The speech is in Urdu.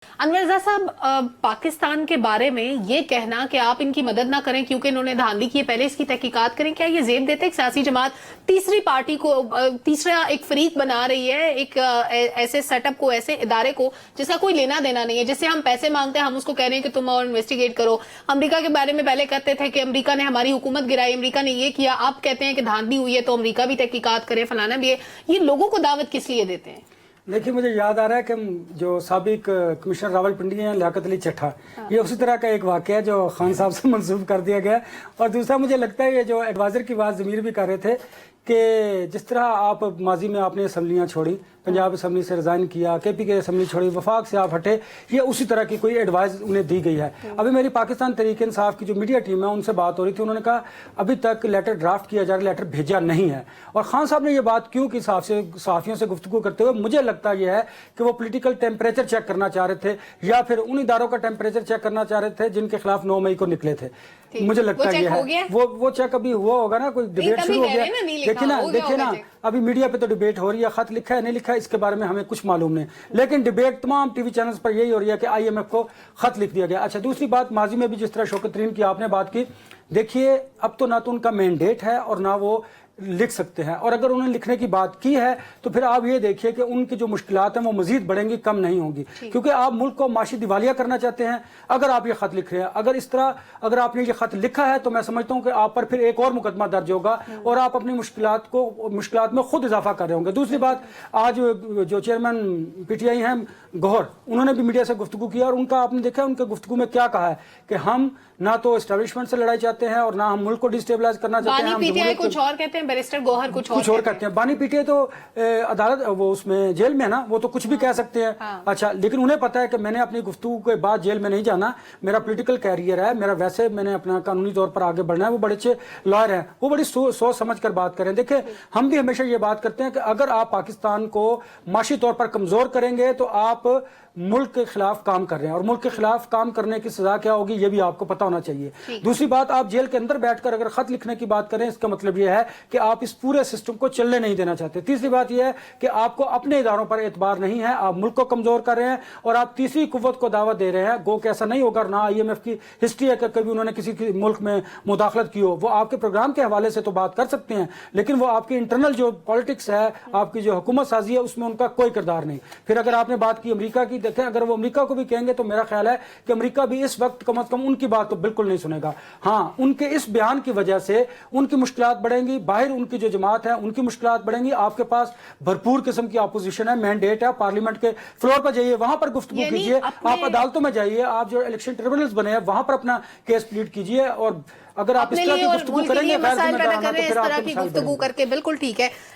انور رضا صاحب، پاکستان کے بارے میں یہ کہنا کہ آپ ان کی مدد نہ کریں کیونکہ انہوں نے دھاندلی کی ہے، پہلے اس کی تحقیقات کریں، کیا یہ زیب دیتے ایک سیاسی جماعت تیسری پارٹی کو، تیسرا ایک فریق بنا رہی ہے، ایک ایسے سیٹ اپ کو، ایسے ادارے کو جس کا کوئی لینا دینا نہیں ہے، جس سے ہم پیسے مانگتے ہیں، ہم اس کو کہہ رہے ہیں کہ تم اور انویسٹیگیٹ کرو؟ امریکہ کے بارے میں پہلے کہتے تھے کہ امریکہ نے ہماری حکومت گرائی، امریکہ نے یہ کیا، آپ کہتے ہیں کہ دھاندلی ہوئی ہے تو امریکہ بھی تحقیقات کرے، فلانا بھی ہے۔ یہ لوگوں کو دعوت کس لیے دیتے ہیں؟ دیکھیے، مجھے یاد آ رہا ہے کہ جو سابق کمشنر راول پنڈی ہیں، لیاقت علی چٹھا، یہ اسی طرح کا ایک واقعہ ہے جو خان صاحب سے منسوب کر دیا گیا۔ اور دوسرا مجھے لگتا ہے یہ جو ایڈوائزر کی بات ضمیر بھی کر رہے تھے کہ جس طرح آپ ماضی میں آپ نے اسمبلیاں چھوڑی، پنجاب اسمبلی سے ریزائن کیا، کے پی کے اسمبلی چھوڑی، وفاق سے آپ ہٹے، یہ اسی طرح کی کوئی ایڈوائز انہیں دی گئی ہے۔ ابھی میری پاکستان تحریک انصاف کی جو میڈیا ٹیم ہے ان سے بات ہو رہی تھی، انہوں نے کہا ابھی تک لیٹر ڈرافٹ کیا جا رہا، لیٹر بھیجا نہیں ہے۔ اور خان صاحب نے یہ بات کیوں کی صحافیوں سے گفتگو کرتے ہوئے؟ مجھے لگتا یہ ہے کہ وہ پولیٹیکل ٹیمپریچر چیک کرنا چاہ رہے تھے، یا پھر ان اداروں کا ٹیمپریچر چیک کرنا چاہ رہے تھے جن کے خلاف 9 مئی کو نکلے تھے۔ مجھے لگتا یہ ہے وہ چیک ابھی ہوا ہوگا نا، کوئی ڈیبیٹ شروع ہو گیا۔ دیکھیں نا ابھی میڈیا پہ تو ڈیبیٹ ہو رہی ہے، خط لکھا ہے نہیں لکھا ہے اس کے بارے میں ہمیں کچھ معلوم نہیں، لیکن ڈیبیٹ تمام ٹی وی چینلز پر یہی ہو رہی ہے کہ آئی ایم ایف کو خط لکھ دیا گیا۔ اچھا، دوسری بات، ماضی میں بھی جس طرح شوکت ترین کی آپ نے بات کی، دیکھیے اب تو نہ تو ان کا مینڈیٹ ہے اور نہ وہ لکھ سکتے ہیں، اور اگر انہوں نے لکھنے کی بات کی ہے تو پھر آپ یہ دیکھیے کہ ان کی جو مشکلات ہیں وہ مزید بڑھیں گی، کم نہیں ہوں گی، کیونکہ آپ ملک کو معاشی دیوالیہ کرنا چاہتے ہیں اگر آپ یہ خط لکھ رہے ہیں۔ اگر اس طرح اگر آپ نے یہ خط لکھا ہے تو میں سمجھتا ہوں کہ آپ پر پھر ایک اور مقدمہ درج ہوگا اور آپ اپنی مشکلات میں خود اضافہ کر رہے ہوں گے۔ دوسری بات، آج جو چیئرمین پی ٹی آئی ہیں گوہر، انہوں نے بھی میڈیا سے گفتگو کیا، اور ان کا آپ نے دیکھا ان کے گفتگو میں کیا کہا ہے کہ ہم نہ تو اسٹیبلشمنٹ سے لڑائی چاہتے ہیں اور نہ ہم ملک کو ڈسٹیبلائز کرنا چاہتے ہیں۔ بانی پی ٹی آئی کچھ اور کہتے ہیں، بیرسٹر گوہر کچھ اور کہتے ہیں۔ بانی پی ٹی آئی تو عدالت وہ اس میں جیل میں ہے نا، وہ تو کچھ بھی کہہ سکتے ہیں۔ اچھا، لیکن انہیں پتا ہے کہ میں نے اپنی گفتگو کے بعد جیل میں نہیں جانا، میرا پولیٹیکل کیریئر ہے، میرا ویسے میں نے اپنا قانونی طور پر آگے بڑھنا ہے۔ وہ بڑے اچھے لائر ہیں، وہ بڑی سوچ سمجھ کر بات کریں۔ دیکھیں، ہم بھی ہمیشہ یہ بات کرتے ہیں کہ اگر آپ پاکستان کو معاشی طور پر کمزور کریں گے تو آپ ملک کے خلاف کام کر رہے ہیں، اور ملک کے خلاف کام کرنے کی سزا کیا ہوگی یہ بھی آپ کو پتہ ہونا چاہیے۔ دوسری بات، آپ جیل کے اندر بیٹھ کر اگر خط لکھنے کی بات کریں، اس کا مطلب یہ ہے کہ آپ اس پورے سسٹم کو چلنے نہیں دینا چاہتے۔ تیسری بات یہ ہے کہ آپ کو اپنے اداروں پر اعتبار نہیں ہے، آپ ملک کو کمزور کر رہے ہیں، اور آپ تیسری قوت کو دعوت دے رہے ہیں۔ گو کہ ایسا نہیں ہوگا، نہ آئی ایم ایف کی ہسٹری ہے کہ کبھی انہوں نے کسی ملک میں مداخلت کی ہو۔ وہ آپ کے پروگرام کے حوالے سے تو بات کر سکتے ہیں، لیکن وہ آپ کی انٹرنل جو پالیٹکس ہے، آپ کی جو حکومت سازی ہے، اس میں ان کا کوئی کردار نہیں۔ پھر اگر آپ نے بات کی امریکہ کی، دیکھیں اگر وہ امریکہ کو بھی کہیں گے تو میرا خیال ہے کہ امریکہ بھی اس وقت کم از کم ان کی بات تو بالکل نہیں سنے گا۔ ہاں، ان کے اس بیان کی وجہ سے ان کی مشکلات بڑھیں گی، باہر ان کی جو جماعت ہے ان کی مشکلات بڑھیں گی۔ آپ کے پاس بھرپور قسم کی اپوزیشن ہے، مینڈیٹ ہے، پارلیمنٹ کے فلور پر جائیے، وہاں پر گفتگو کیجیے، آپ عدالتوں میں جائیے، آپ جو الیکشن ٹریبونلز بنے ہیں وہاں پر اپنا کیس پلیڈ کیجیے، اور اگر آپ اس طرح کی گفتگو کریں گے، مسائل پیدا کر رہے ہیں اس طرح کی گفتگو کر کے، بالکل ٹھیک ہے۔